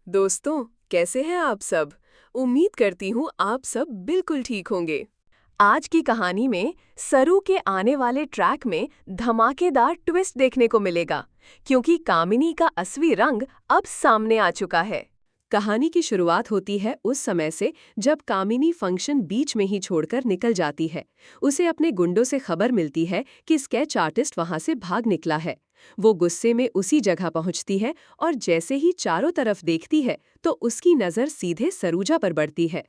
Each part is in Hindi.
दोस्तों, कैसे हैं आप सब? उम्मीद करती हूँ आप सब बिल्कुल ठीक होंगे। आज की कहानी में सरू के आने वाले ट्रैक में धमाकेदार ट्विस्ट देखने को मिलेगा, क्योंकि कामिनी का असली रंग अब सामने आ चुका है। कहानी की शुरुआत होती है उस समय से जब कामिनी फंक्शन बीच में ही छोड़कर निकल जाती है। उसे अपने गुंडों से खबर मिलती है कि स्केच आर्टिस्ट वहां से भाग निकला है। वो गुस्से में उसी जगह पहुंचती है और जैसे ही चारों तरफ देखती है तो उसकी नज़र सीधे सरूजा पर बढ़ती है।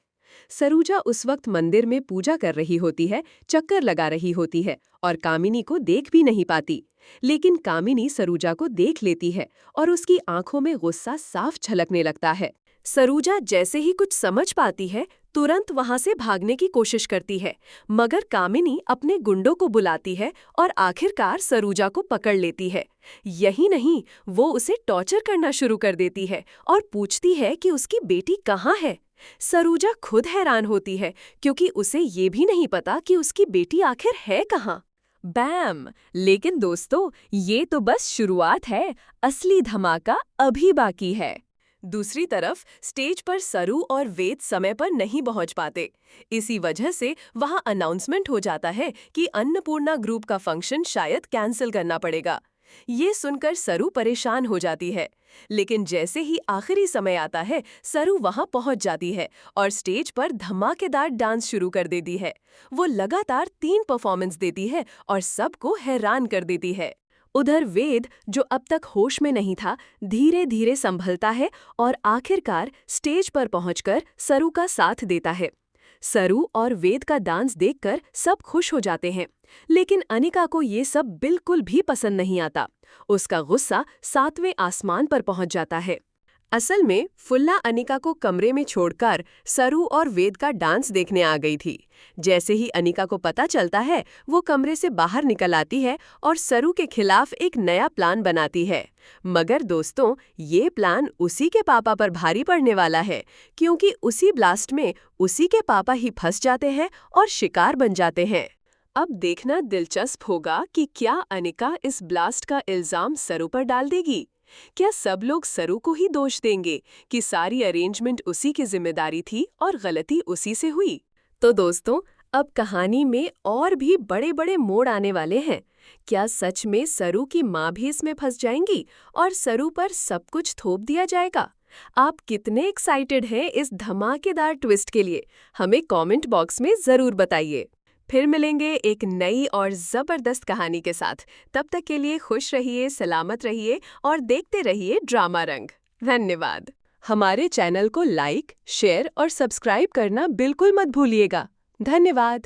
सरूजा उस वक्त मंदिर में पूजा कर रही होती है, चक्कर लगा रही होती है और कामिनी को देख भी नहीं पाती। लेकिन कामिनी सरूजा को देख लेती है और उसकी आंखों में गुस्सा साफ झलकने लगता है। सरूजा जैसे ही कुछ समझ पाती है, तुरंत वहां से भागने की कोशिश करती है, मगर कामिनी अपने गुंडों को बुलाती है और आखिरकार सरूजा को पकड़ लेती है। यही नहीं, वो उसे टॉर्चर करना शुरू कर देती है और पूछती है कि उसकी बेटी कहाँ है। सरूजा खुद हैरान होती है, क्योंकि उसे ये भी नहीं पता कि उसकी बेटी आखिर है कहाँ। बैम! लेकिन दोस्तों, ये तो बस शुरुआत है। असली धमाका अभी बाकी है। दूसरी तरफ स्टेज पर सरू और वेद समय पर नहीं पहुंच पाते। इसी वजह से वहां अनाउंसमेंट हो जाता है कि अन्नपूर्णा ग्रुप का फंक्शन शायद कैंसिल करना पड़ेगा। ये सुनकर सरू परेशान हो जाती है, लेकिन जैसे ही आखिरी समय आता है, सरू वहां पहुंच जाती है और स्टेज पर धमाकेदार डांस शुरू कर देती है। वो लगातार 3 परफॉर्मेंस देती है और सबको हैरान कर देती है। उधर वेद, जो अब तक होश में नहीं था, धीरे धीरे संभलता है और आखिरकार स्टेज पर पहुंचकर सरू का साथ देता है। सरू और वेद का डांस देखकर सब खुश हो जाते हैं, लेकिन अनिका को ये सब बिल्कुल भी पसंद नहीं आता। उसका गुस्सा 7वें आसमान पर पहुंच जाता है। असल में फुल्ला अनिका को कमरे में छोड़कर सरू और वेद का डांस देखने आ गई थी। जैसे ही अनिका को पता चलता है, वो कमरे से बाहर निकल आती है और सरू के खिलाफ एक नया प्लान बनाती है। मगर दोस्तों, ये प्लान उसी के पापा पर भारी पड़ने वाला है, क्योंकि उसी ब्लास्ट में उसी के पापा ही फंस जाते हैं और शिकार बन जाते हैं। अब देखना दिलचस्प होगा कि क्या अनिका इस ब्लास्ट का इल्जाम सरू पर डाल देगी। क्या सब लोग सरू को ही दोष देंगे कि सारी अरेंजमेंट उसी की जिम्मेदारी थी और गलती उसी से हुई? तो दोस्तों, अब कहानी में और भी बड़े बड़े मोड़ आने वाले हैं। क्या सच में सरू की माँ भी इसमें फंस जाएंगी और सरू पर सब कुछ थोप दिया जाएगा? आप कितने एक्साइटेड हैं इस धमाकेदार ट्विस्ट के लिए? हमें कमेंट बॉक्स में ज़रूर बताइए। फिर मिलेंगे एक नई और ज़बरदस्त कहानी के साथ। तब तक के लिए खुश रहिए, सलामत रहिए और देखते रहिए ड्रामा रंग। धन्यवाद। हमारे चैनल को लाइक, शेयर और सब्सक्राइब करना बिल्कुल मत भूलिएगा। धन्यवाद।